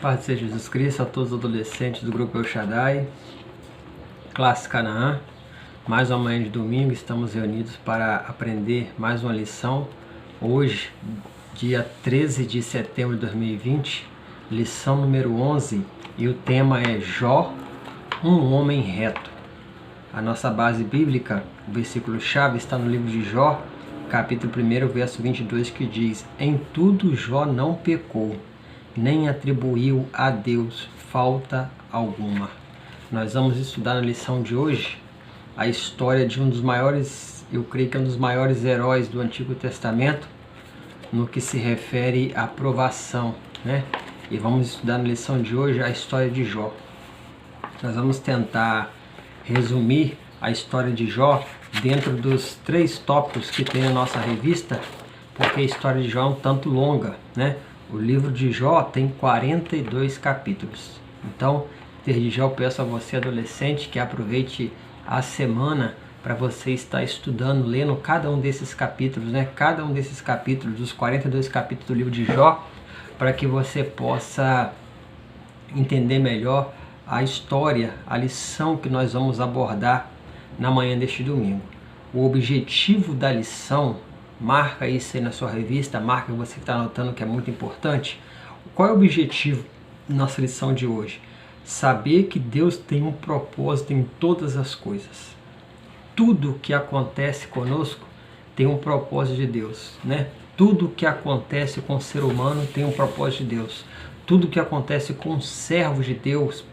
Paz de Senhor Jesus Cristo a todos os adolescentes do grupo El Shaddai, classe Canaã. Mais uma manhã de domingo, estamos reunidos para aprender mais uma lição. Hoje, dia 13 de setembro de 2020, lição número 11, e o tema é Jó, um homem reto. A nossa base bíblica, o versículo-chave está no livro de Jó, capítulo 1, verso 22, que diz: Em tudo Jó não pecou, nem atribuiu a Deus falta alguma. Nós vamos estudar na lição de hoje a história de um dos maiores, eu creio que é um dos maiores heróis do Antigo Testamento, no que se refere à provação, né? E vamos estudar na lição de hoje a história de Jó. Nós vamos tentar resumir a história de Jó dentro dos 3 tópicos que tem na nossa revista, porque a história de Jó é um tanto longa, né? O livro de Jó tem 42 capítulos. Então, desde já eu peço a você, adolescente, que aproveite a semana para você estar estudando, lendo cada um desses capítulos, né? Cada um desses capítulos, dos 42 capítulos do livro de Jó, para que você possa entender melhor a história, a lição que nós vamos abordar na manhã deste domingo. O objetivo da lição, marca isso aí na sua revista, marca você que está anotando, que é muito importante. Qual é o objetivo da nossa lição de hoje? Saber que Deus tem um propósito em todas as coisas. Tudo que acontece conosco tem um propósito de Deus, né? Tudo que acontece com o ser humano tem um propósito de Deus. Tudo que acontece com o servo de Deus,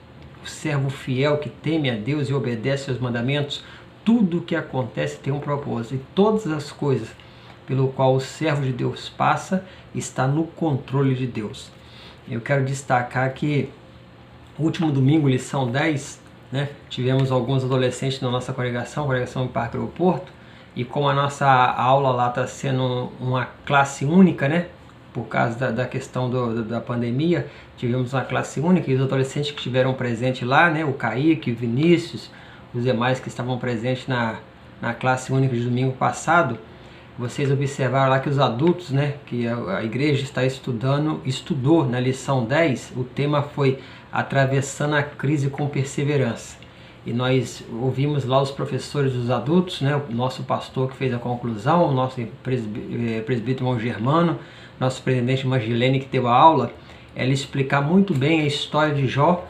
o servo fiel que teme a Deus e obedece aos mandamentos, tudo que acontece tem um propósito. E todas as coisas pelo qual o servo de Deus passa está no controle de Deus. Eu quero destacar que no último domingo, lição 10, né, tivemos alguns adolescentes na nossa congregação em Parque Aeroporto, e como a nossa aula lá está sendo uma classe única, né, por causa da questão da pandemia, tivemos uma classe única, e os adolescentes que estiveram presentes lá, né, o Kaique, o Vinícius, os demais que estavam presentes na classe única de domingo passado, vocês observaram lá que os adultos, né, que a igreja está estudou na lição 10, o tema foi Atravessando a Crise com Perseverança. E nós ouvimos lá os professores dos adultos, né, o nosso pastor que fez a conclusão, o nosso presbítero irmão Germano, nosso presidente Magilene que deu a aula, ela explicar muito bem a história de Jó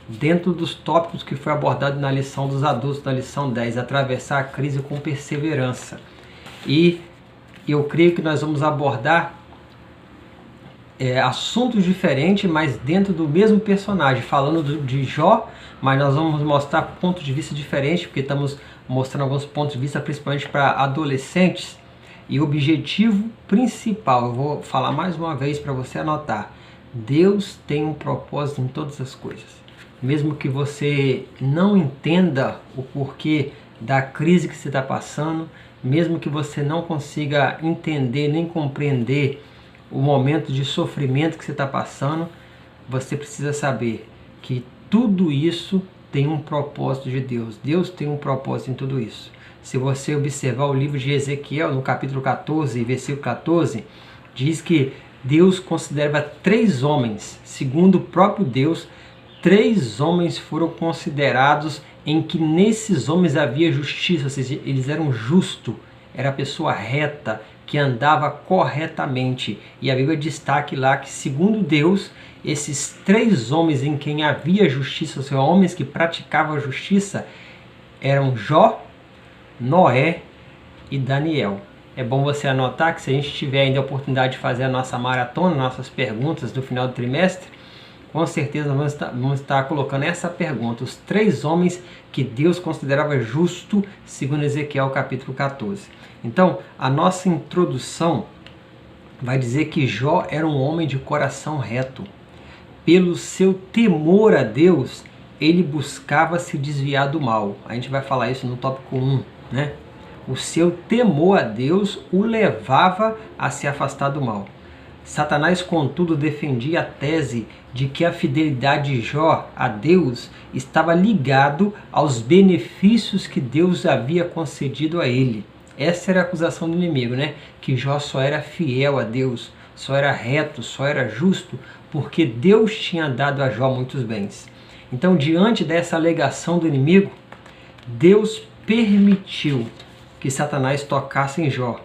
dentro dos tópicos que foi abordado na lição dos adultos, na lição 10, Atravessar a Crise com Perseverança. E eu creio que nós vamos abordar assuntos diferentes, mas dentro do mesmo personagem, falando de Jó, mas nós vamos mostrar pontos de vista diferentes, porque estamos mostrando alguns pontos de vista principalmente para adolescentes. E o objetivo principal, eu vou falar mais uma vez para você anotar: Deus tem um propósito em todas as coisas. Mesmo que você não entenda o porquê da crise que você está passando, mesmo que você não consiga entender nem compreender o momento de sofrimento que você está passando, você precisa saber que tudo isso tem um propósito de Deus. Deus tem um propósito em tudo isso. Se você observar o livro de Ezequiel, no capítulo 14, versículo 14, diz que Deus considerava 3 homens, segundo o próprio Deus, 3 homens foram considerados em que nesses homens havia justiça, ou seja, eles eram justos, era a pessoa reta, que andava corretamente. E a Bíblia destaca lá que, segundo Deus, esses 3 homens em quem havia justiça, ou seja, homens que praticavam a justiça, eram Jó, Noé e Daniel. É bom você anotar que, se a gente tiver ainda a oportunidade de fazer a nossa maratona, nossas perguntas do final do trimestre, com certeza vamos estar colocando essa pergunta: os 3 homens que Deus considerava justo, segundo Ezequiel capítulo 14. Então, a nossa introdução vai dizer que Jó era um homem de coração reto. Pelo seu temor a Deus, ele buscava se desviar do mal. A gente vai falar isso no tópico 1, né? O seu temor a Deus o levava a se afastar do mal. Satanás, contudo, defendia a tese de que a fidelidade de Jó a Deus estava ligado aos benefícios que Deus havia concedido a ele. Essa era a acusação do inimigo, né? Que Jó só era fiel a Deus, só era reto, só era justo porque Deus tinha dado a Jó muitos bens. Então, diante dessa alegação do inimigo, Deus permitiu que Satanás tocasse em Jó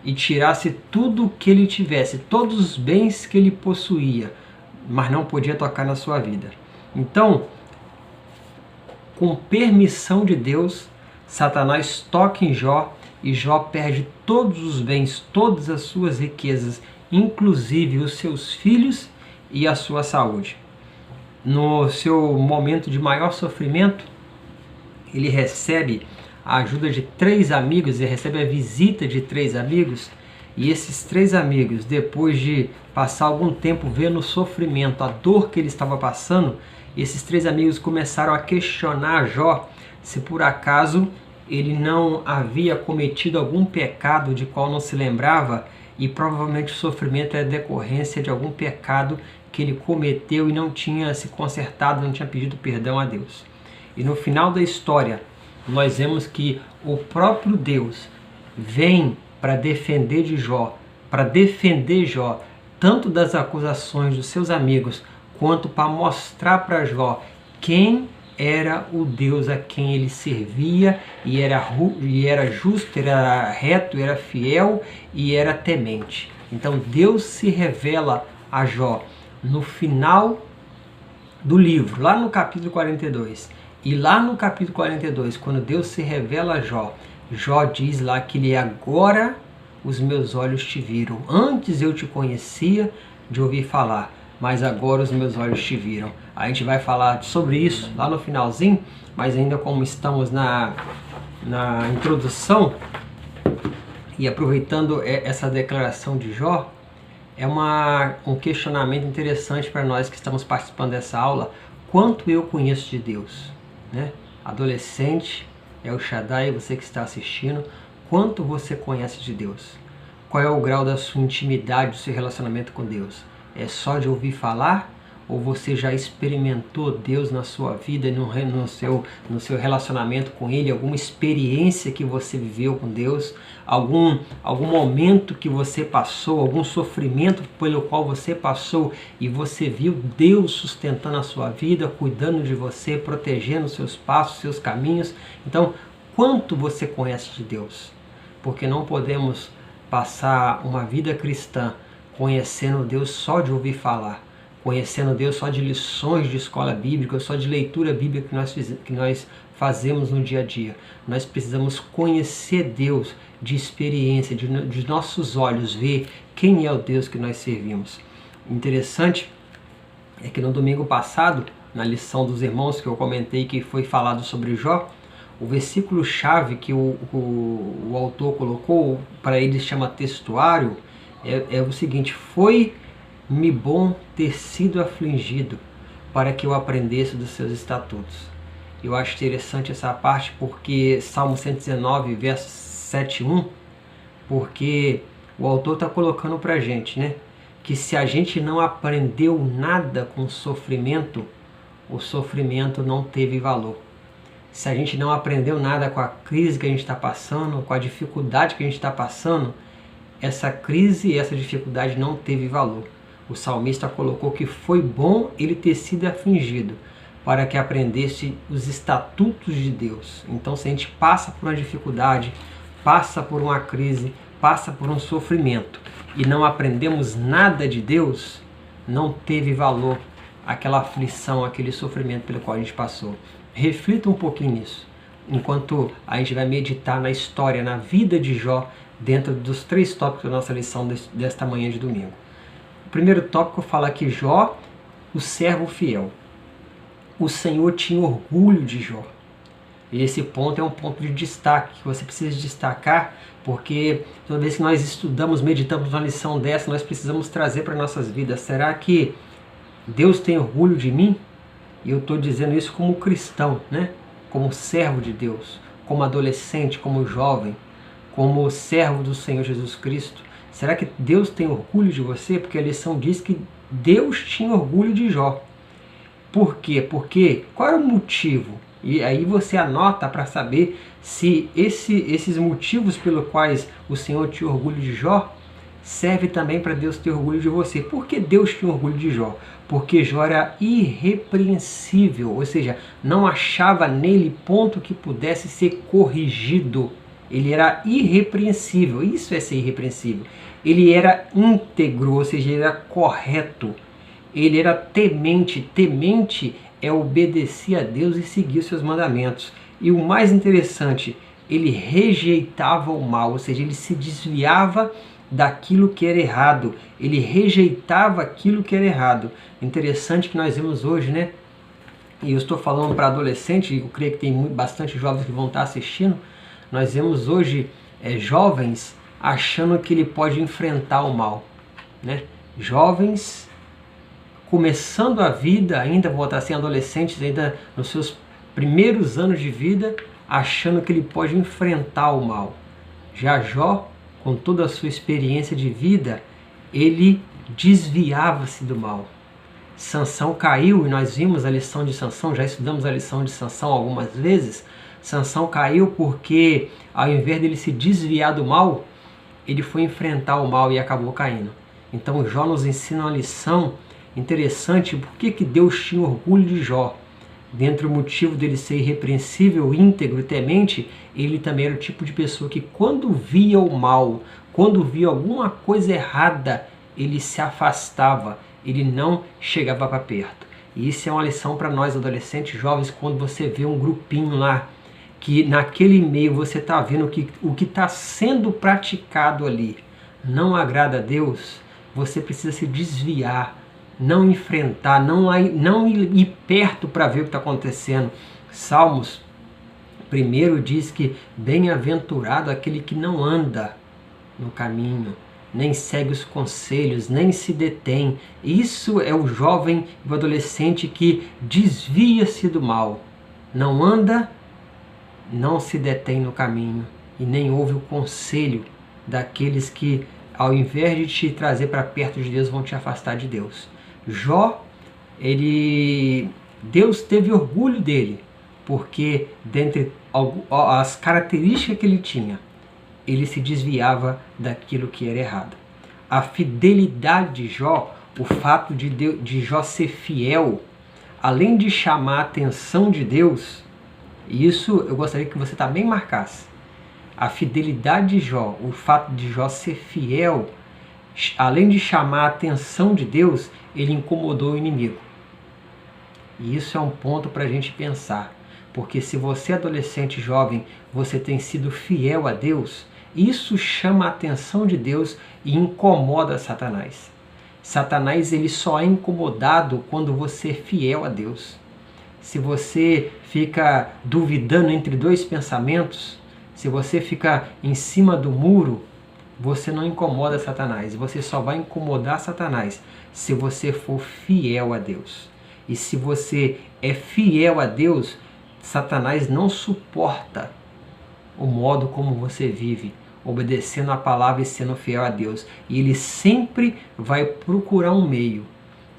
e tirasse tudo o que ele tivesse, todos os bens que ele possuía, mas não podia tocar na sua vida. Então, com permissão de Deus, Satanás toca em Jó e Jó perde todos os bens, todas as suas riquezas, inclusive os seus filhos e a sua saúde. No seu momento de maior sofrimento, ele recebe a ajuda de 3 amigos, ele recebe a visita de 3 amigos, e esses 3 amigos, depois de passar algum tempo vendo o sofrimento, a dor que ele estava passando, esses 3 amigos começaram a questionar Jó se por acaso ele não havia cometido algum pecado de qual não se lembrava, e provavelmente o sofrimento é decorrência de algum pecado que ele cometeu e não tinha se consertado, não tinha pedido perdão a Deus. E no final da história, nós vemos que o próprio Deus vem para defender Jó, tanto das acusações dos seus amigos, quanto para mostrar para Jó quem era o Deus a quem ele servia, e era justo, era reto, era fiel e era temente. Então Deus se revela a Jó no final do livro, lá no capítulo 42. E lá no capítulo 42, quando Deus se revela a Jó, Jó diz lá que ele: agora os meus olhos te viram. Antes eu te conhecia de ouvir falar, mas agora os meus olhos te viram. A gente vai falar sobre isso lá no finalzinho, mas ainda como estamos na introdução, e aproveitando essa declaração de Jó, é um questionamento interessante para nós que estamos participando dessa aula. Quanto eu conheço de Deus? Né? Adolescente, El Shaddai, você que está assistindo, quanto você conhece de Deus? Qual é o grau da sua intimidade, do seu relacionamento com Deus? É só de ouvir falar? Ou você já experimentou Deus na sua vida, no seu relacionamento com Ele? Alguma experiência que você viveu com Deus? Algum momento que você passou? Algum sofrimento pelo qual você passou e você viu Deus sustentando a sua vida, cuidando de você, protegendo os seus passos, seus caminhos? Então, quanto você conhece de Deus? Porque não podemos passar uma vida cristã conhecendo Deus só de ouvir falar, conhecendo Deus só de lições de escola bíblica, só de leitura bíblica que nós fazemos no dia a dia. Nós precisamos conhecer Deus de experiência, de nossos olhos, ver quem é o Deus que nós servimos. Interessante é que no domingo passado, na lição dos irmãos que eu comentei que foi falado sobre Jó, o versículo-chave que o autor colocou, para ele chama textuário, é o seguinte: foi-me bom ter sido afligido, para que eu aprendesse dos seus estatutos. Eu acho interessante essa parte, porque Salmo 119, verso 7:1, porque o autor está colocando para a gente, né, que se a gente não aprendeu nada com o sofrimento não teve valor. Se a gente não aprendeu nada com a crise que a gente está passando, com a dificuldade que a gente está passando, essa crise e essa dificuldade não teve valor. O salmista colocou que foi bom ele ter sido afligido, para que aprendesse os estatutos de Deus. Então, se a gente passa por uma dificuldade, passa por uma crise, passa por um sofrimento, e não aprendemos nada de Deus, não teve valor aquela aflição, aquele sofrimento pelo qual a gente passou. Reflita um pouquinho nisso, enquanto a gente vai meditar na história, na vida de Jó, dentro dos 3 tópicos da nossa lição desta manhã de domingo. O primeiro tópico fala que Jó, o servo fiel. O Senhor tinha orgulho de Jó. E esse ponto é um ponto de destaque, que você precisa destacar, porque toda vez que nós estudamos, meditamos uma lição dessa, nós precisamos trazer para nossas vidas. Será que Deus tem orgulho de mim? E eu estou dizendo isso como cristão, né? Como servo de Deus, como adolescente, como jovem, como servo do Senhor Jesus Cristo. Será que Deus tem orgulho de você? Porque a lição diz que Deus tinha orgulho de Jó. Por quê? Porque qual era o motivo? E aí você anota para saber se esses motivos pelos quais o Senhor tinha orgulho de Jó serve também para Deus ter orgulho de você. Por que Deus tinha orgulho de Jó? Porque Jó era irrepreensível, ou seja, não achava nele ponto que pudesse ser corrigido. Ele era irrepreensível, isso é ser irrepreensível. Ele era íntegro, ou seja, ele era correto. Ele era temente. Temente é obedecer a Deus e seguir os seus mandamentos. E o mais interessante, ele rejeitava o mal, ou seja, ele se desviava daquilo que era errado. Ele rejeitava aquilo que era errado. Interessante que nós vemos hoje, né? E eu estou falando para adolescentes, eu creio que tem bastante jovens que vão estar assistindo. Nós vemos hoje jovens achando que ele pode enfrentar o mal, né? Jovens começando a vida, ainda vou estar assim, adolescentes, ainda nos seus primeiros anos de vida, achando que ele pode enfrentar o mal. Já Jó, com toda a sua experiência de vida, ele desviava-se do mal. Sansão caiu, e nós vimos a lição de Sansão, já estudamos a lição de Sansão algumas vezes. Sansão caiu porque, ao invés dele se desviar do mal, ele foi enfrentar o mal e acabou caindo. Então Jó nos ensina uma lição interessante. Por que Deus tinha orgulho de Jó? Dentro do motivo dele ser irrepreensível, íntegro e temente, ele também era o tipo de pessoa que, quando via o mal, quando via alguma coisa errada, ele se afastava, ele não chegava para perto. E isso é uma lição para nós adolescentes, jovens, quando você vê um grupinho lá, que naquele meio você está vendo o que está sendo praticado ali não agrada a Deus, você precisa se desviar, não enfrentar, não ir perto para ver o que está acontecendo. Salmos 1 diz que bem-aventurado aquele que não anda no caminho, nem segue os conselhos, nem se detém. Isso é o jovem e o adolescente que desvia-se do mal, não anda, não se detém no caminho e nem ouve o conselho daqueles que, ao invés de te trazer para perto de Deus, vão te afastar de Deus. Jó, Deus teve orgulho dele, porque dentre as características que ele tinha, ele se desviava daquilo que era errado. A fidelidade de Jó, o fato de Jó ser fiel, além de chamar a atenção de Deus, isso eu gostaria que você também marcasse. A fidelidade de Jó, o fato de Jó ser fiel, além de chamar a atenção de Deus, ele incomodou o inimigo. E isso é um ponto para a gente pensar. Porque se você, adolescente jovem, você tem sido fiel a Deus, isso chama a atenção de Deus e incomoda Satanás. Satanás ele só é incomodado quando você é fiel a Deus. Se você fica duvidando entre dois pensamentos, se você fica em cima do muro, você não incomoda Satanás. Você só vai incomodar Satanás se você for fiel a Deus. E se você é fiel a Deus, Satanás não suporta o modo como você vive, obedecendo a palavra e sendo fiel a Deus. E ele sempre vai procurar um meio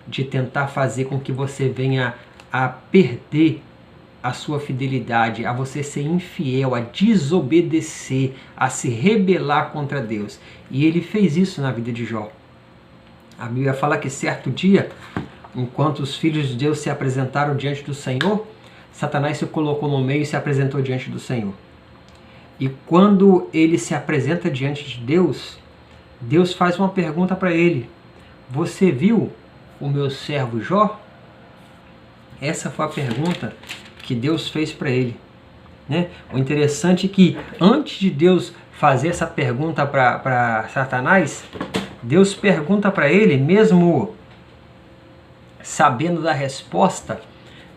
de tentar fazer com que você venha a perder a sua fidelidade, a você ser infiel, a desobedecer, a se rebelar contra Deus. E ele fez isso na vida de Jó. A Bíblia fala que certo dia, enquanto os filhos de Deus se apresentaram diante do Senhor, Satanás se colocou no meio e se apresentou diante do Senhor. E quando ele se apresenta diante de Deus, Deus faz uma pergunta para ele: você viu o meu servo Jó? Essa foi a pergunta que Deus fez para ele, né? O interessante é que antes de Deus fazer essa pergunta para Satanás, Deus pergunta para ele, mesmo sabendo da resposta,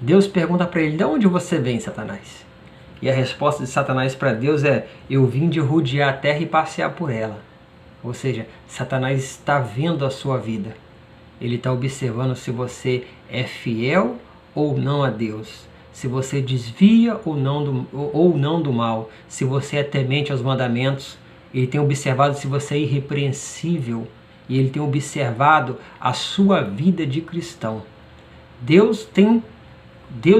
Deus pergunta para ele: de onde você vem, Satanás? E a resposta de Satanás para Deus é: eu vim de rodear a terra e passear por ela. Ou seja, Satanás está vendo a sua vida. Ele está observando se você é fiel ou não a Deus, se você desvia ou não do mal, se você é temente aos mandamentos. Ele tem observado se você é irrepreensível e ele tem observado a sua vida de cristão. Deus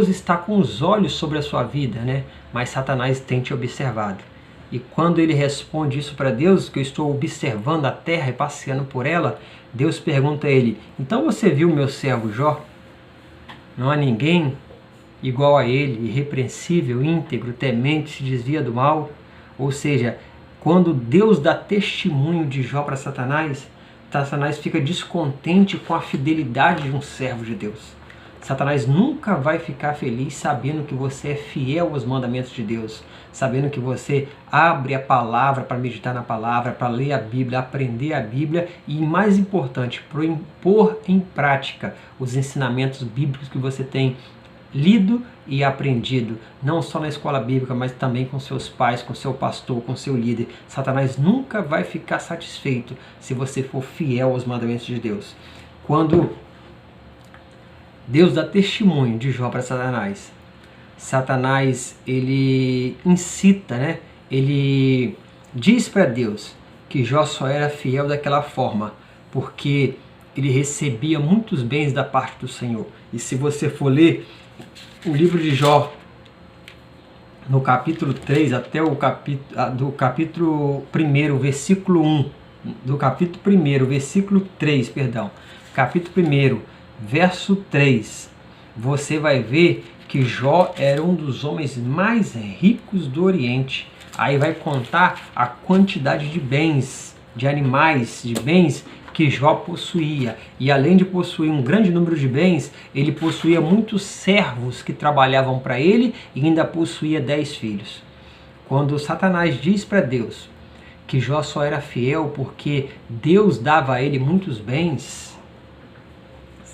está com os olhos sobre a sua vida, né? Mas Satanás tem te observado. E quando ele responde isso para Deus, que eu estou observando a terra e passeando por ela, Deus pergunta a ele: então você viu meu servo Jó? Não há ninguém igual a ele, irrepreensível, íntegro, temente, se desvia do mal. Ou seja, quando Deus dá testemunho de Jó para Satanás, Satanás fica descontente com a fidelidade de um servo de Deus. Satanás nunca vai ficar feliz sabendo que você é fiel aos mandamentos de Deus, sabendo que você abre a palavra para meditar na palavra, para ler a Bíblia, aprender a Bíblia e, mais importante, pôr em prática os ensinamentos bíblicos que você tem lido e aprendido, não só na escola bíblica, mas também com seus pais, com seu pastor, com seu líder. Satanás nunca vai ficar satisfeito se você for fiel aos mandamentos de Deus. Quando Deus dá testemunho de Jó para Satanás, Satanás ele incita, né? Ele diz para Deus que Jó só era fiel daquela forma porque ele recebia muitos bens da parte do Senhor. E se você for ler o livro de Jó, no capítulo 3 até o capítulo 1, versículo 1, do capítulo 1, versículo 3, perdão, capítulo 1, verso 3, você vai ver que Jó era um dos homens mais ricos do Oriente. Aí vai contar a quantidade de bens, de animais, de bens que Jó possuía. E além de possuir um grande número de bens, ele possuía muitos servos que trabalhavam para ele e ainda possuía 10 filhos. Quando Satanás diz para Deus que Jó só era fiel porque Deus dava a ele muitos bens,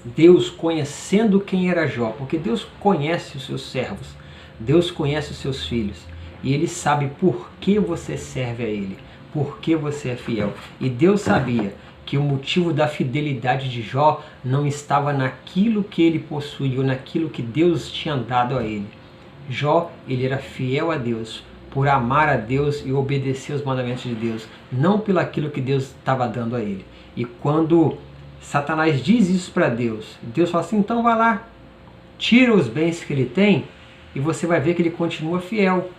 Deus, conhecendo quem era Jó, porque Deus conhece os seus servos, Deus conhece os seus filhos, e Ele sabe por que você serve a Ele, por que você é fiel. E Deus sabia que o motivo da fidelidade de Jó não estava naquilo que ele possuía, ou naquilo que Deus tinha dado a ele. Jó, ele era fiel a Deus, por amar a Deus e obedecer os mandamentos de Deus, não pelo aquilo que Deus estava dando a ele. E quando Satanás diz isso para Deus, Deus fala assim: então vai lá, tira os bens que ele tem e você vai ver que ele continua fiel.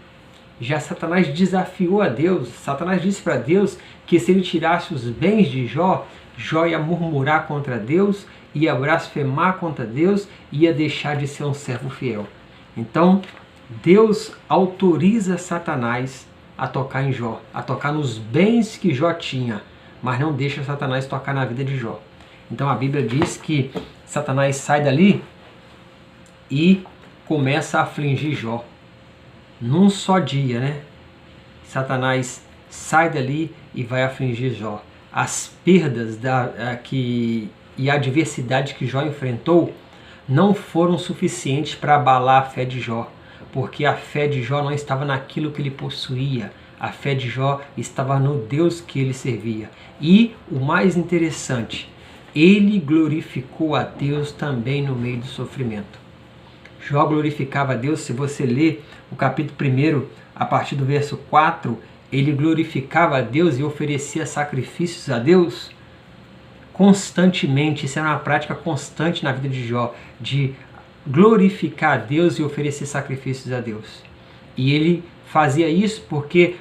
Já Satanás desafiou a Deus. Satanás disse para Deus que se ele tirasse os bens de Jó, Jó ia murmurar contra Deus, ia blasfemar contra Deus, ia deixar de ser um servo fiel. Então Deus autoriza Satanás a tocar em Jó, a tocar nos bens que Jó tinha, mas não deixa Satanás tocar na vida de Jó. Então a Bíblia diz que Satanás sai dali e começa a afligir Jó. Num só dia, né? Satanás sai dali e vai afligir Jó. As perdas e a adversidade que Jó enfrentou não foram suficientes para abalar a fé de Jó, porque a fé de Jó não estava naquilo que ele possuía. A fé de Jó estava no Deus que ele servia. E o mais interessante, ele glorificou a Deus também no meio do sofrimento. Jó glorificava a Deus. Se você ler o capítulo 1, a partir do verso 4, ele glorificava a Deus e oferecia sacrifícios a Deus constantemente. Isso era uma prática constante na vida de Jó, de glorificar a Deus e oferecer sacrifícios a Deus. E ele fazia isso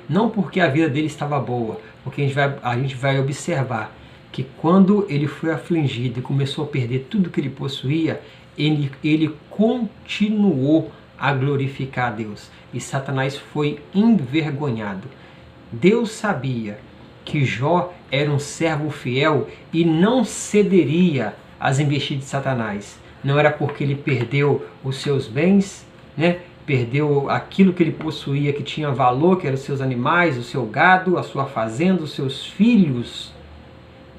não porque a vida dele estava boa, porque a gente vai observar que quando ele foi afligido e começou a perder tudo que ele possuía, ele continuou a glorificar a Deus. E Satanás foi envergonhado. Deus sabia que Jó era um servo fiel e não cederia às investidas de Satanás. Não era porque ele perdeu os seus bens, né? Perdeu aquilo que ele possuía, que tinha valor, que eram os seus animais, o seu gado, a sua fazenda, os seus filhos,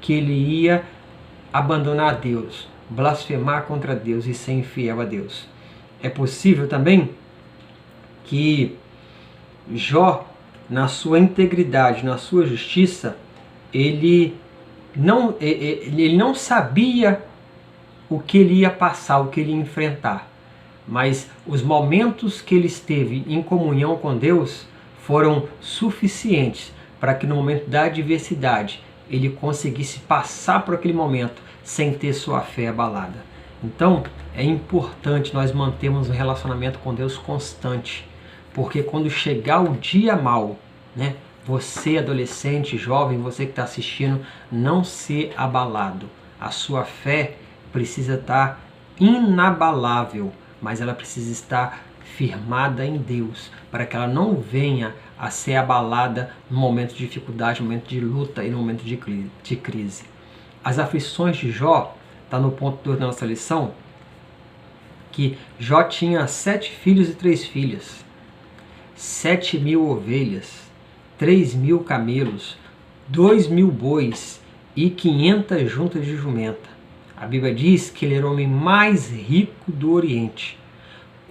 que ele ia abandonar a Deus, blasfemar contra Deus e ser infiel a Deus. É possível também que Jó, na sua integridade, na sua justiça, ele não sabia o que ele ia passar, o que ele ia enfrentar. Mas os momentos que ele esteve em comunhão com Deus foram suficientes para que no momento da adversidade ele conseguisse passar por aquele momento sem ter sua fé abalada. Então é importante nós mantermos um relacionamento com Deus constante, porque quando chegar o dia mau, né? Você, adolescente, jovem, você que está assistindo, não ser abalado. A sua fé precisa estar inabalável, mas ela precisa estar firmada em Deus, para que ela não venha a ser abalada no momento de dificuldade, no momento de luta e no momento de crise. As aflições de Jó, está no ponto 2 da nossa lição, que Jó tinha 7 filhos e 3 filhas, 7.000 ovelhas, 3.000 camelos, 2.000 bois e 500 juntas de jumenta. A Bíblia diz que ele era o homem mais rico do Oriente.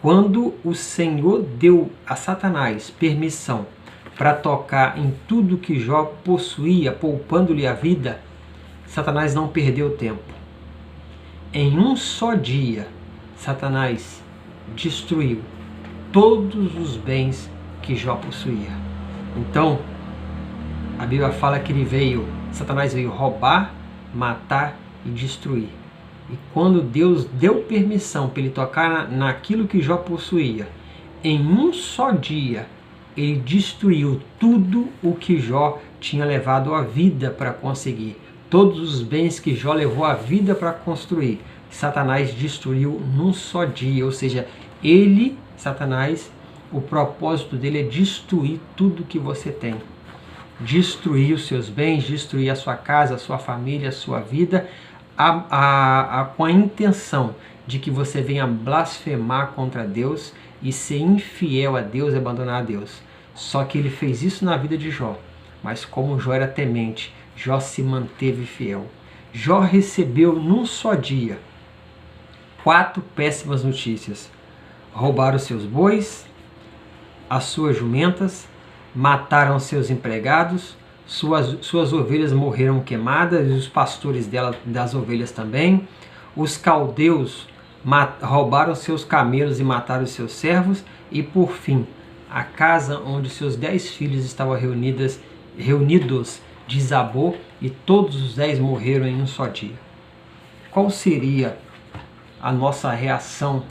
Quando o Senhor deu a Satanás permissão para tocar em tudo que Jó possuía, poupando-lhe a vida, Satanás não perdeu tempo. Em um só dia, Satanás destruiu todos os bens que Jó possuía. Então, a Bíblia fala que Satanás veio roubar, matar e destruir. E quando Deus deu permissão para ele tocar naquilo que Jó possuía, em um só dia, ele destruiu tudo o que Jó tinha levado a vida para conseguir. Todos os bens que Jó levou a vida para construir, Satanás destruiu num só dia. Ou seja, Satanás, o propósito dele é destruir tudo que você tem. Destruir os seus bens, destruir a sua casa, a sua família, a sua vida, com a intenção de que você venha blasfemar contra Deus e ser infiel a Deus e abandonar a Deus. Só que ele fez isso na vida de Jó. Mas como Jó era temente, Jó se manteve fiel. Jó recebeu num só dia 4 péssimas notícias. Roubaram seus bois, as suas jumentas, mataram seus empregados, suas ovelhas morreram queimadas, e os pastores das ovelhas também. Os caldeus roubaram seus camelos e mataram os seus servos. E por fim, a casa onde seus 10 filhos estavam reunidos desabou e todos os 10 morreram em um só dia. Qual seria a nossa reação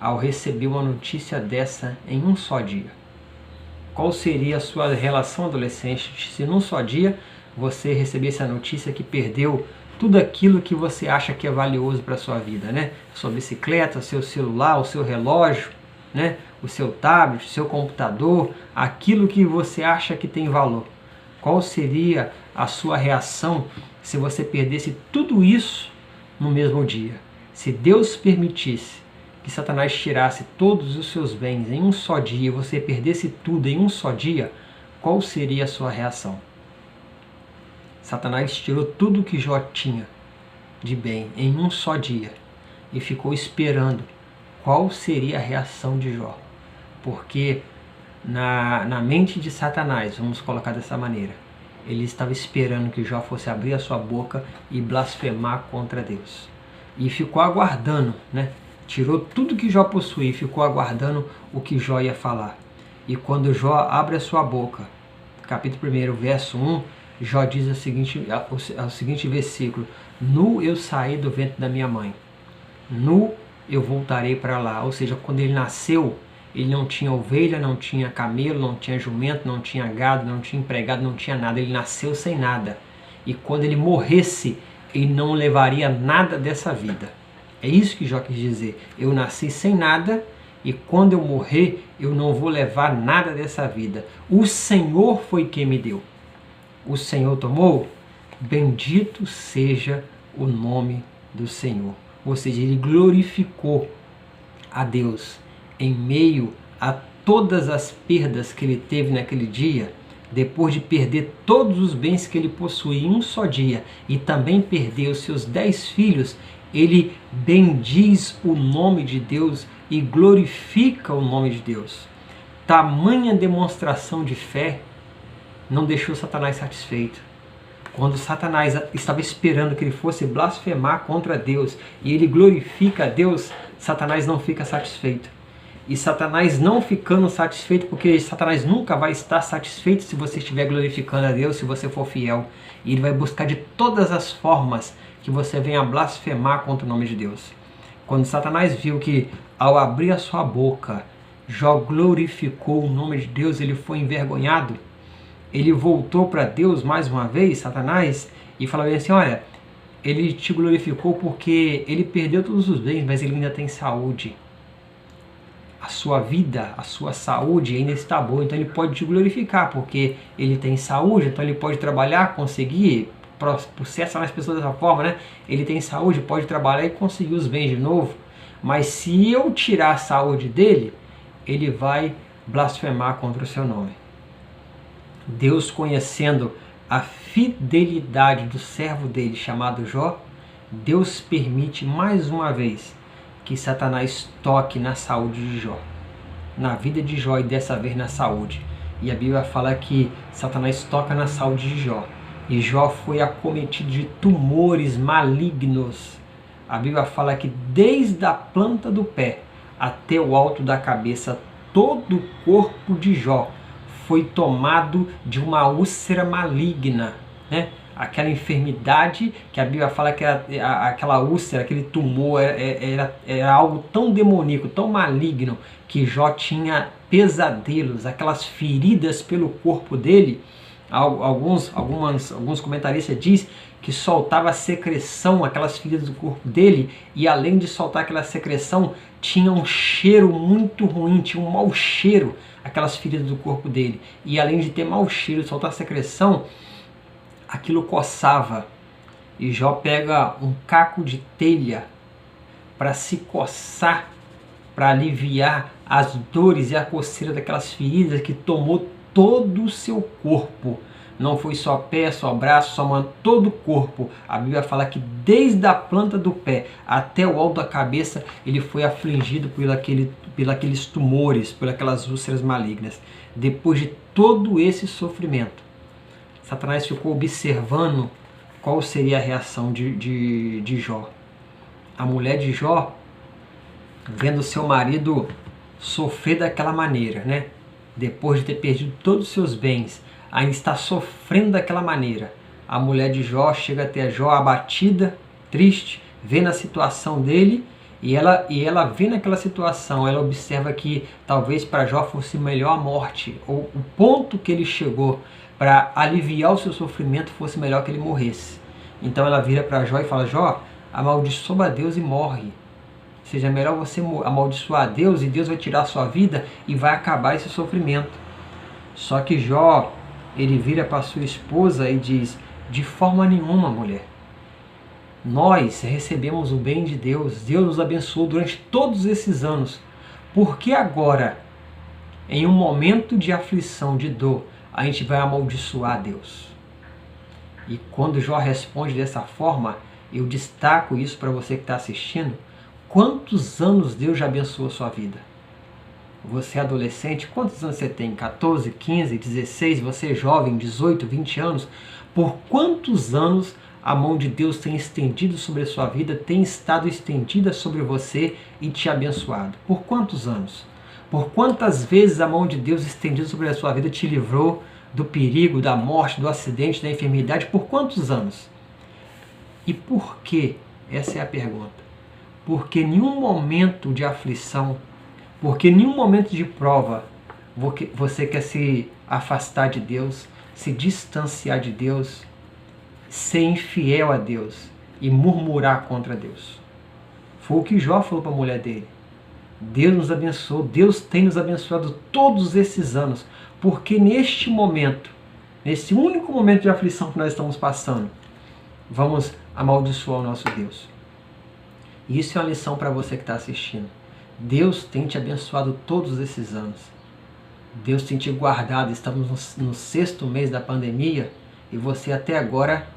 ao receber uma notícia dessa em um só dia? Qual seria a sua relação, adolescente, se num só dia você recebesse a notícia que perdeu tudo aquilo que você acha que é valioso para a sua vida, né? Sua bicicleta, seu celular, o seu relógio, né? O seu tablet, o seu computador, aquilo que você acha que tem valor. Qual seria a sua reação se você perdesse tudo isso no mesmo dia? Se Deus permitisse que Satanás tirasse todos os seus bens em um só dia e você perdesse tudo em um só dia, qual seria a sua reação? Satanás tirou tudo que Jó tinha de bem em um só dia e ficou esperando qual seria a reação de Jó. Porque na mente de Satanás, vamos colocar dessa maneira, ele estava esperando que Jó fosse abrir a sua boca e blasfemar contra Deus. E ficou aguardando, né? Tirou tudo que Jó possuía e ficou aguardando o que Jó ia falar. E quando Jó abre a sua boca, capítulo 1, verso 1, Jó diz o seguinte versículo: Nu eu saí do ventre da minha mãe, nu eu voltarei para lá. Ou seja, quando ele nasceu, ele não tinha ovelha, não tinha camelo, não tinha jumento, não tinha gado, não tinha empregado, não tinha nada. Ele nasceu sem nada. E quando ele morresse, ele não levaria nada dessa vida. É isso que Jó quis dizer. Eu nasci sem nada e quando eu morrer, eu não vou levar nada dessa vida. O Senhor foi quem me deu. O Senhor tomou? Bendito seja o nome do Senhor. Ou seja, ele glorificou a Deus em meio a todas as perdas que ele teve naquele dia. Depois de perder todos os bens que ele possuía em um só dia e também perder os seus 10 filhos, ele bendiz o nome de Deus e glorifica o nome de Deus. Tamanha demonstração de fé não deixou Satanás satisfeito. Quando Satanás estava esperando que ele fosse blasfemar contra Deus e ele glorifica a Deus, Satanás não fica satisfeito. E Satanás não ficando satisfeito, porque Satanás nunca vai estar satisfeito se você estiver glorificando a Deus, se você for fiel. E ele vai buscar de todas as formas que você venha blasfemar contra o nome de Deus. Quando Satanás viu que ao abrir a sua boca, Jó glorificou o nome de Deus, ele foi envergonhado. ele voltou para Deus mais uma vez, Satanás, e falou assim, olha, ele te glorificou porque ele perdeu todos os bens, mas ele ainda tem saúde. A sua vida, a sua saúde ainda está boa, então ele pode te glorificar, porque ele tem saúde, então ele pode trabalhar, conseguir, processar as pessoas dessa forma, né? Ele tem saúde, pode trabalhar e conseguir os bens de novo, mas se eu tirar a saúde dele, ele vai blasfemar contra o seu nome. Deus, conhecendo a fidelidade do servo dele chamado Jó, Deus permite mais uma vez que Satanás toque na saúde de Jó, na vida de Jó e dessa vez na saúde. E a Bíblia fala que Satanás toca na saúde de Jó. E Jó foi acometido de tumores malignos. A Bíblia fala que desde a planta do pé até o alto da cabeça, todo o corpo de Jó foi tomado de uma úlcera maligna, né? Aquela enfermidade que a Bíblia fala que era, aquela úlcera, aquele tumor, era algo tão demoníaco, tão maligno, que Jó tinha pesadelos, aquelas feridas pelo corpo dele. Alguns comentaristas dizem que soltava secreção, aquelas feridas do corpo dele, e além de soltar aquela secreção, tinha um cheiro muito ruim, tinha um mau cheiro, aquelas feridas do corpo dele. E além de ter mau cheiro, soltar secreção, aquilo coçava. E Jó pega um caco de telha para se coçar, para aliviar as dores e a coceira daquelas feridas que tomou todo o seu corpo. Não foi só pé, só braço, só mão, todo o corpo. A Bíblia fala que desde a planta do pé até o alto da cabeça, ele foi afligido por aqueles tumores, por aquelas úlceras malignas. Depois de todo esse sofrimento, Satanás ficou observando qual seria a reação de Jó. A mulher de Jó, vendo seu marido sofrer daquela maneira, né? Depois de ter perdido todos os seus bens, ainda está sofrendo daquela maneira. A mulher de Jó chega até Jó abatida, triste, vendo a situação dele, e ela vendo aquela situação, ela observa que talvez para Jó fosse melhor a morte, ou o ponto que ele chegou para aliviar o seu sofrimento fosse melhor que ele morresse. Então ela vira para Jó e fala, Jó, amaldiçoa a Deus e morre. Ou seja, é melhor você amaldiçoar a Deus e Deus vai tirar a sua vida e vai acabar esse sofrimento. Só que Jó, ele vira para sua esposa e diz, de forma nenhuma, mulher. Nós recebemos o bem de Deus, Deus nos abençoou durante todos esses anos. Por que agora, em um momento de aflição, de dor, a gente vai amaldiçoar a Deus? E quando Jó responde dessa forma, eu destaco isso para você que está assistindo. Quantos anos Deus já abençoou a sua vida? Você é adolescente, quantos anos você tem? 14, 15, 16, você é jovem, 18, 20 anos? Por quantos anos a mão de Deus tem estendido sobre a sua vida, tem estado estendida sobre você e te abençoado? Por quantos anos? Por quantas vezes a mão de Deus estendida sobre a sua vida te livrou do perigo, da morte, do acidente, da enfermidade? Por quantos anos? E por quê? Essa é a pergunta. Porque nenhum momento de aflição, porque nenhum momento de prova você quer se afastar de Deus, se distanciar de Deus, ser infiel a Deus e murmurar contra Deus. Foi o que Jó falou para a mulher dele. Deus nos abençoou, Deus tem nos abençoado todos esses anos, porque neste momento, nesse único momento de aflição que nós estamos passando, vamos amaldiçoar o nosso Deus. Isso é uma lição para você que está assistindo. Deus tem te abençoado todos esses anos. Deus tem te guardado. Estamos no 6º mês da pandemia e você até agora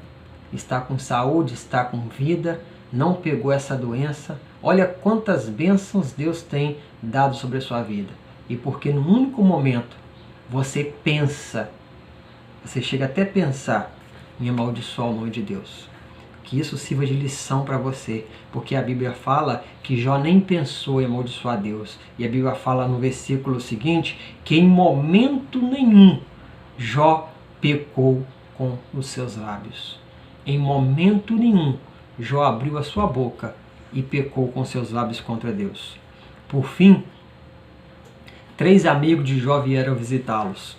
está com saúde, está com vida, não pegou essa doença. Olha quantas bênçãos Deus tem dado sobre a sua vida. E porque no único momento você pensa, você chega até a pensar em amaldiçoar o nome de Deus. Que isso sirva de lição para você, porque a Bíblia fala que Jó nem pensou em amaldiçoar Deus. E a Bíblia fala no versículo seguinte que em momento nenhum Jó pecou com os seus lábios. Em momento nenhum Jó abriu a sua boca e pecou com seus lábios contra Deus. Por fim, 3 amigos de Jó vieram visitá-los.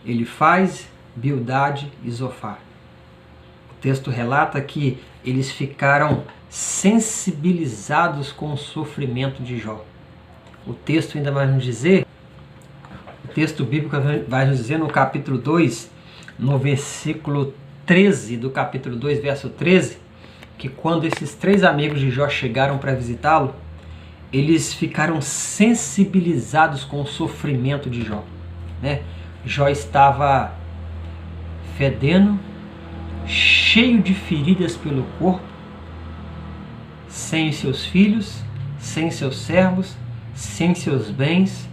Elifaz, Bildade e Zofar. O texto relata que eles ficaram sensibilizados com o sofrimento de Jó. O texto ainda vai nos dizer, o texto bíblico vai nos dizer no capítulo 2, no versículo 13 do capítulo 2, verso 13, que quando esses 3 amigos de Jó chegaram para visitá-lo, eles ficaram sensibilizados com o sofrimento de Jó, né? Jó estava fedendo, cheio de feridas pelo corpo, sem seus filhos, sem seus servos, sem seus bens,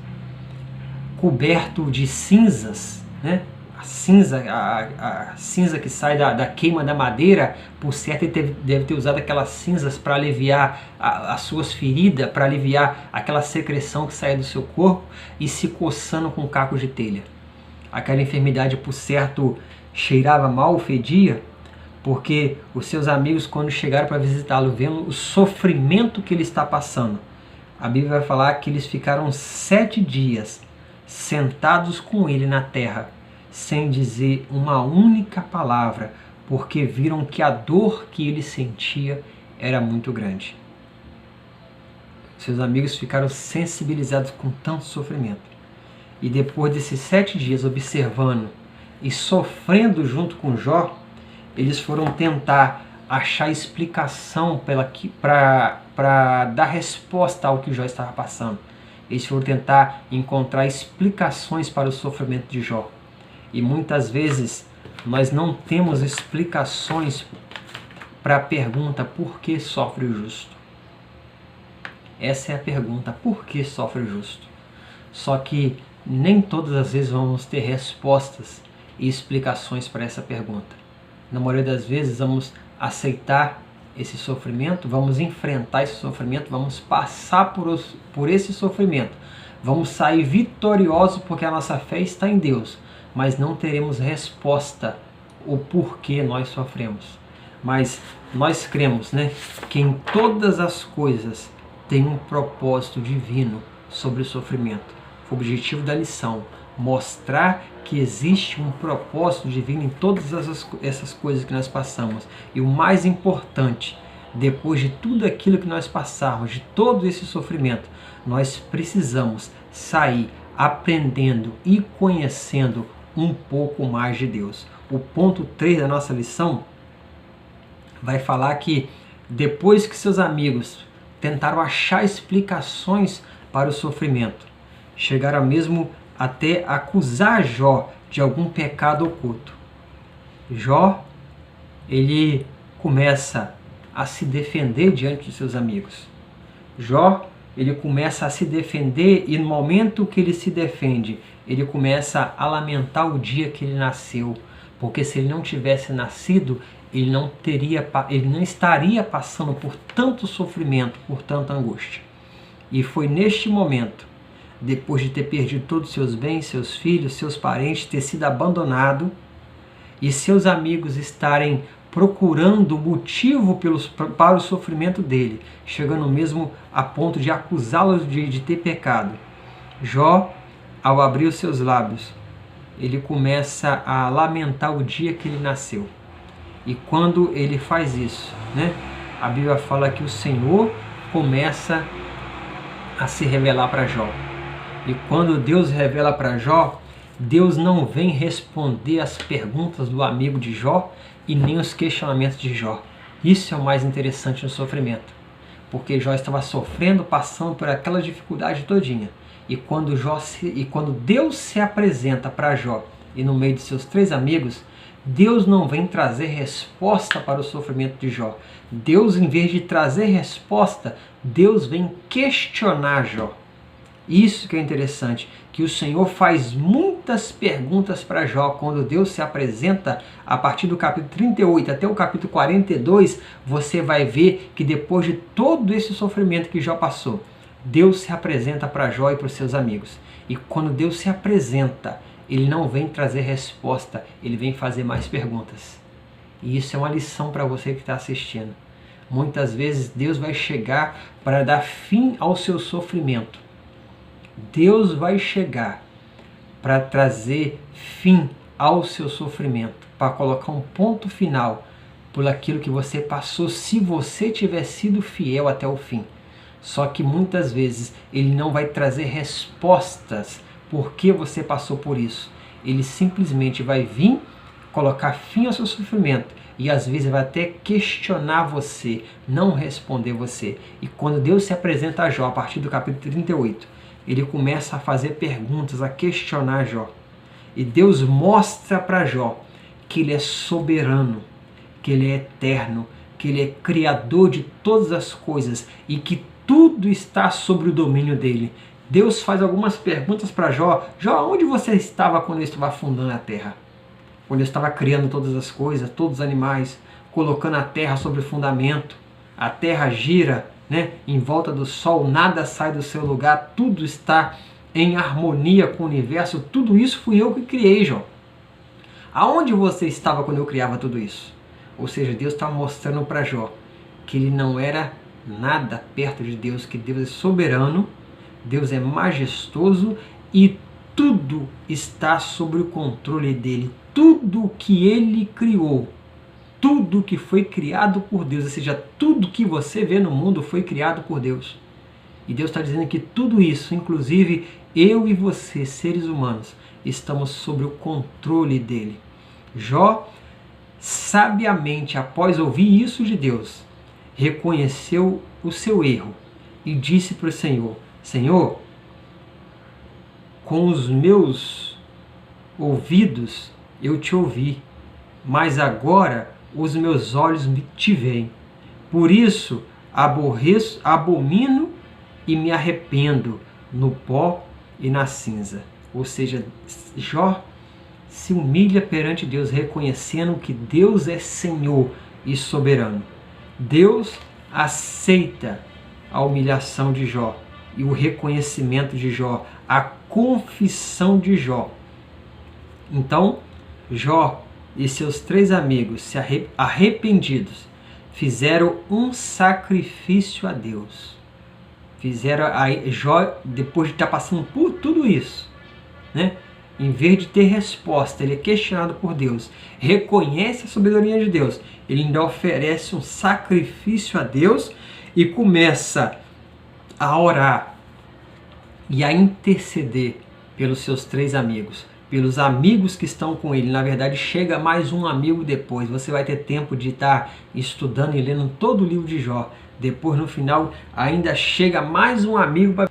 coberto de cinzas, né? A cinza que sai da queima da madeira, por certo ele deve ter usado aquelas cinzas para aliviar as suas feridas, para aliviar aquela secreção que saía do seu corpo, e se coçando com cacos de telha. Aquela enfermidade, por certo, cheirava mal, fedia, porque os seus amigos, quando chegaram para visitá-lo, vendo o sofrimento que ele está passando, a Bíblia vai falar que eles ficaram 7 dias sentados com ele na terra, sem dizer uma única palavra, porque viram que a dor que ele sentia era muito grande. Seus amigos ficaram sensibilizados com tanto sofrimento. E depois desses 7 dias observando e sofrendo junto com Jó, eles foram tentar achar explicação para dar resposta ao que Jó estava passando. Eles foram tentar encontrar explicações para o sofrimento de Jó. E muitas vezes nós não temos explicações para a pergunta: por que sofre o justo? Essa é a pergunta: por que sofre o justo? Só que nem todas as vezes vamos ter respostas e explicações para essa pergunta. Na maioria das vezes vamos aceitar esse sofrimento, vamos enfrentar esse sofrimento, vamos passar por esse sofrimento, vamos sair vitoriosos porque a nossa fé está em Deus, mas não teremos resposta o porquê nós sofremos. Mas nós cremos, né, que em todas as coisas tem um propósito divino sobre o sofrimento. O objetivo da lição: mostrar que existe um propósito divino em todas essas coisas que nós passamos. E o mais importante, depois de tudo aquilo que nós passarmos, de todo esse sofrimento, nós precisamos sair aprendendo e conhecendo um pouco mais de Deus. O ponto 3 da nossa lição vai falar que depois que seus amigos tentaram achar explicações para o sofrimento, chegaram mesmo até acusar Jó de algum pecado oculto. Jó, ele começa a se defender diante de seus amigos. Jó, ele começa a se defender, e no momento que ele se defende, ele começa a lamentar o dia que ele nasceu, porque se ele não tivesse nascido, ele não estaria passando por tanto sofrimento, por tanta angústia. E foi neste momento, depois de ter perdido todos os seus bens, seus filhos, seus parentes, ter sido abandonado, e seus amigos estarem procurando motivo para o sofrimento dele, chegando mesmo a ponto de acusá-lo de ter pecado. Jó, ao abrir os seus lábios, ele começa a lamentar o dia que ele nasceu. E quando ele faz isso, né, a Bíblia fala que o Senhor começa a se revelar para Jó. E quando Deus revela para Jó, Deus não vem responder as perguntas do amigo de Jó e nem os questionamentos de Jó. Isso é o mais interessante no sofrimento, porque Jó estava sofrendo, passando por aquela dificuldade todinha. E quando Deus se apresenta para Jó e no meio de seus 3 amigos, Deus não vem trazer resposta para o sofrimento de Jó. Deus, em vez de trazer resposta, Deus vem questionar Jó. Isso que é interessante, que o Senhor faz muitas perguntas para Jó. Quando Deus se apresenta, a partir do capítulo 38 até o capítulo 42, você vai ver que depois de todo esse sofrimento que Jó passou, Deus se apresenta para Jó e para os seus amigos. E quando Deus se apresenta, Ele não vem trazer resposta, Ele vem fazer mais perguntas. E isso é uma lição para você que está assistindo. Muitas vezes Deus vai chegar para dar fim ao seu sofrimento. Deus vai chegar para trazer fim ao seu sofrimento, para colocar um ponto final por aquilo que você passou, se você tiver sido fiel até o fim. Só que muitas vezes ele não vai trazer respostas por que você passou por isso. Ele simplesmente vai vir, colocar fim ao seu sofrimento e às vezes vai até questionar você, não responder você. E quando Deus se apresenta a Jó, a partir do capítulo 38, ele começa a fazer perguntas, a questionar Jó. E Deus mostra para Jó que ele é soberano, que ele é eterno, que ele é criador de todas as coisas e que tudo está sob o domínio dele. Deus faz algumas perguntas para Jó. Jó, onde você estava quando eu estava afundando a terra? Quando eu estava criando todas as coisas, todos os animais, colocando a terra sobre o fundamento. A terra gira, né, em volta do sol, nada sai do seu lugar, tudo está em harmonia com o universo. Tudo isso fui eu que criei, Jó. Aonde você estava quando eu criava tudo isso? Ou seja, Deus está mostrando para Jó que ele não era nada perto de Deus, que Deus é soberano, Deus é majestoso e tudo está sob o controle dele. Tudo que ele criou, tudo que foi criado por Deus, ou seja, tudo que você vê no mundo foi criado por Deus. E Deus está dizendo que tudo isso, inclusive eu e você, seres humanos, estamos sob o controle dele. Jó, sabiamente, após ouvir isso de Deus, reconheceu o seu erro e disse para o Senhor: Senhor, com os meus ouvidos eu te ouvi, mas agora os meus olhos te veem. Por isso aborreço, abomino e me arrependo no pó e na cinza. Ou seja, Jó se humilha perante Deus, reconhecendo que Deus é Senhor e soberano. Deus aceita a humilhação de Jó e o reconhecimento de Jó, a confissão de Jó. Então, Jó e seus 3 amigos, se arrependidos, fizeram um sacrifício a Deus. Jó, depois de estar passando por tudo isso, né? Em vez de ter resposta, ele é questionado por Deus, reconhece a soberania de Deus, ele ainda oferece um sacrifício a Deus e começa a orar e a interceder pelos seus 3 amigos, pelos amigos que estão com ele. Na verdade, chega mais um amigo depois. Você vai ter tempo de estar estudando e lendo todo o livro de Jó. Depois, no final, ainda chega mais um amigo.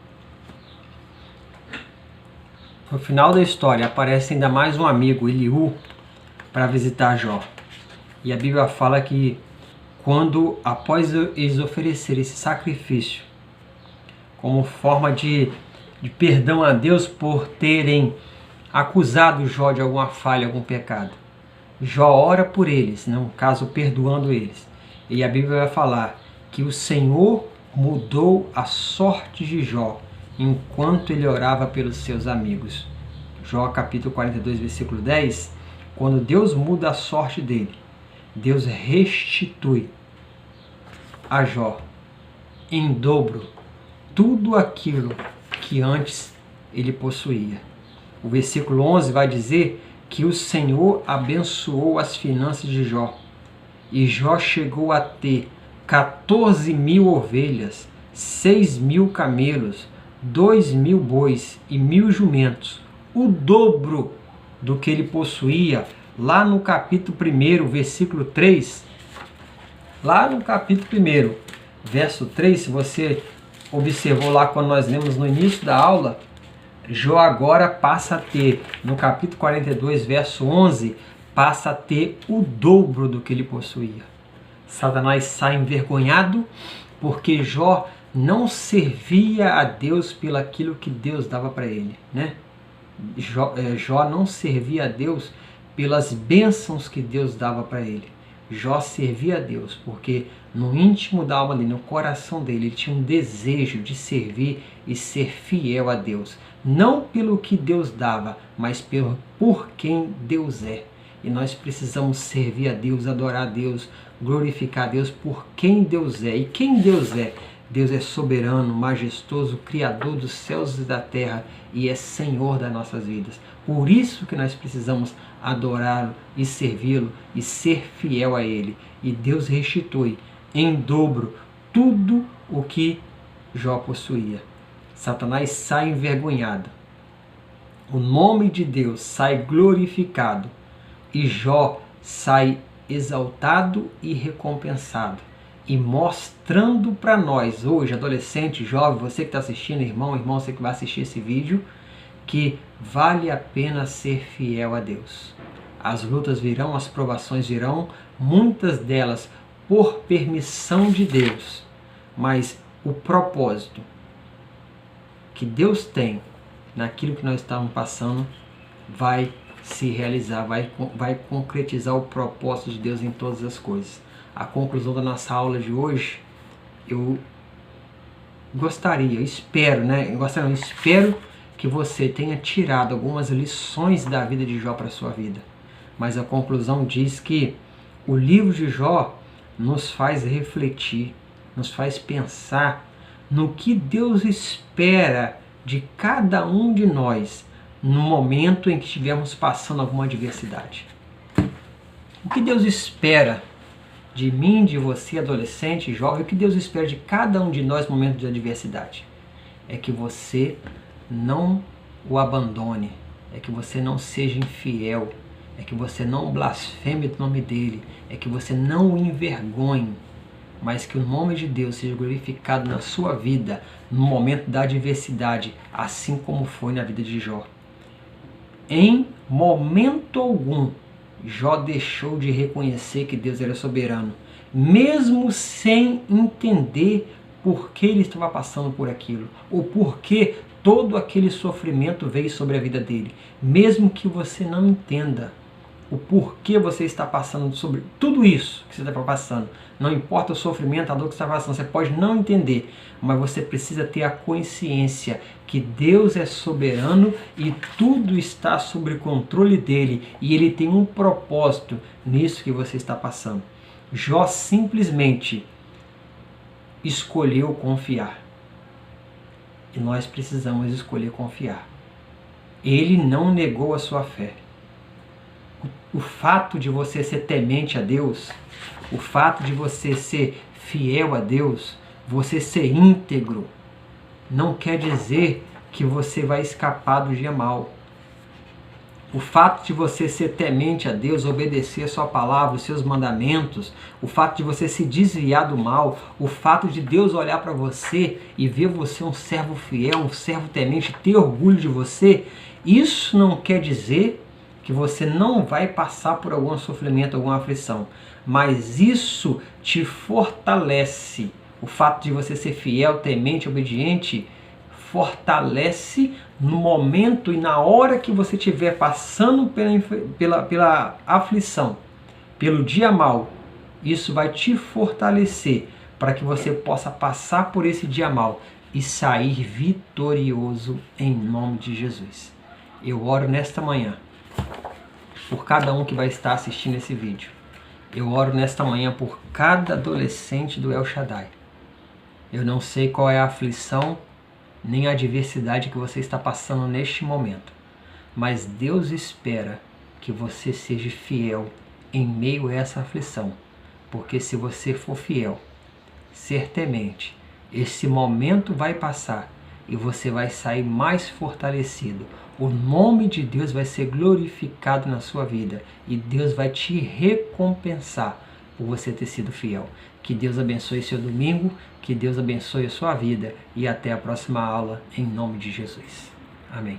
No final da história, aparece ainda mais um amigo, Eliú, para visitar Jó. E a Bíblia fala que quando, após eles oferecerem esse sacrifício, como forma de perdão a Deus por terem acusado Jó de alguma falha, algum pecado, Jó ora por eles, no caso perdoando eles. E a Bíblia vai falar que o Senhor mudou a sorte de Jó enquanto ele orava pelos seus amigos. Jó capítulo 42, versículo 10, quando Deus muda a sorte dele, Deus restitui a Jó em dobro tudo aquilo que antes ele possuía. O versículo 11 vai dizer que o Senhor abençoou as finanças de Jó. E Jó chegou a ter 14.000 ovelhas, 6.000 camelos, 2.000 bois e 1.000 jumentos. O dobro do que ele possuía lá no capítulo 1, versículo 3. Lá no capítulo 1, verso 3, se você observou lá quando nós lemos no início da aula, Jó agora passa a ter, no capítulo 42, verso 11, passa a ter o dobro do que ele possuía. Satanás sai envergonhado porque Jó não servia a Deus pelo aquilo que Deus dava para ele, né? Jó não servia a Deus pelas bênçãos que Deus dava para ele. Jó servia a Deus porque no íntimo da alma dele, no coração dele, ele tinha um desejo de servir e ser fiel a Deus. Não pelo que Deus dava, mas por quem Deus é. E nós precisamos servir a Deus, adorar a Deus, glorificar a Deus por quem Deus é. E quem Deus é? Deus é soberano, majestoso, criador dos céus e da terra e é Senhor das nossas vidas. Por isso que nós precisamos adorá-lo e servi-lo e ser fiel a ele. E Deus restitui em dobro tudo o que Jó possuía. Satanás sai envergonhado. O nome de Deus sai glorificado e Jó sai exaltado e recompensado. E mostrando para nós, hoje, adolescente, jovem, você que está assistindo, irmão, você que vai assistir esse vídeo, que vale a pena ser fiel a Deus. As lutas virão, as provações virão, muitas delas por permissão de Deus, mas o propósito que Deus tem naquilo que nós estamos passando vai se realizar, vai concretizar o propósito de Deus em todas as coisas. A conclusão da nossa aula de hoje, eu espero que você tenha tirado algumas lições da vida de Jó para a sua vida. Mas a conclusão diz que o livro de Jó nos faz refletir, nos faz pensar no que Deus espera de cada um de nós no momento em que estivermos passando alguma adversidade. O que Deus espera de mim, de você, adolescente, jovem, o que Deus espera de cada um de nós no momento de adversidade? É que você não o abandone, é que você não seja infiel, é que você não blasfeme o nome dele, é que você não o envergonhe, mas que o nome de Deus seja glorificado na sua vida no momento da adversidade, assim como foi na vida de Jó. Em momento algum, Jó deixou de reconhecer que Deus era soberano, mesmo sem entender por que ele estava passando por aquilo, ou por que todo aquele sofrimento veio sobre a vida dele. Mesmo que você não entenda o porquê você está passando sobre tudo isso que você está passando, não importa o sofrimento, a dor que você está passando, você pode não entender, mas você precisa ter a consciência que Deus é soberano e tudo está sob controle dele e ele tem um propósito nisso que você está passando. Jó simplesmente escolheu confiar. E nós precisamos escolher confiar. Ele não negou a sua fé. O fato de você ser temente a Deus, o fato de você ser fiel a Deus, você ser íntegro, não quer dizer que você vai escapar do dia mau. O fato de você ser temente a Deus, obedecer a sua palavra, os seus mandamentos, o fato de você se desviar do mal, o fato de Deus olhar para você e ver você um servo fiel, um servo temente, ter orgulho de você, isso não quer dizer que você não vai passar por algum sofrimento, alguma aflição, mas isso te fortalece. O fato de você ser fiel, temente, obediente, fortalece no momento e na hora que você estiver passando pela aflição, pelo dia mau. Isso vai te fortalecer para que você possa passar por esse dia mau e sair vitorioso em nome de Jesus. Eu oro nesta manhã por cada um que vai estar assistindo esse vídeo. Eu oro nesta manhã por cada adolescente do El Shaddai. Eu não sei qual é a aflição nem a adversidade que você está passando neste momento, mas Deus espera que você seja fiel em meio a essa aflição, porque se você for fiel, ser temente, esse momento vai passar e você vai sair mais fortalecido. O nome de Deus vai ser glorificado na sua vida e Deus vai te recompensar por você ter sido fiel. Que Deus abençoe seu domingo, que Deus abençoe a sua vida e até a próxima aula em nome de Jesus. Amém.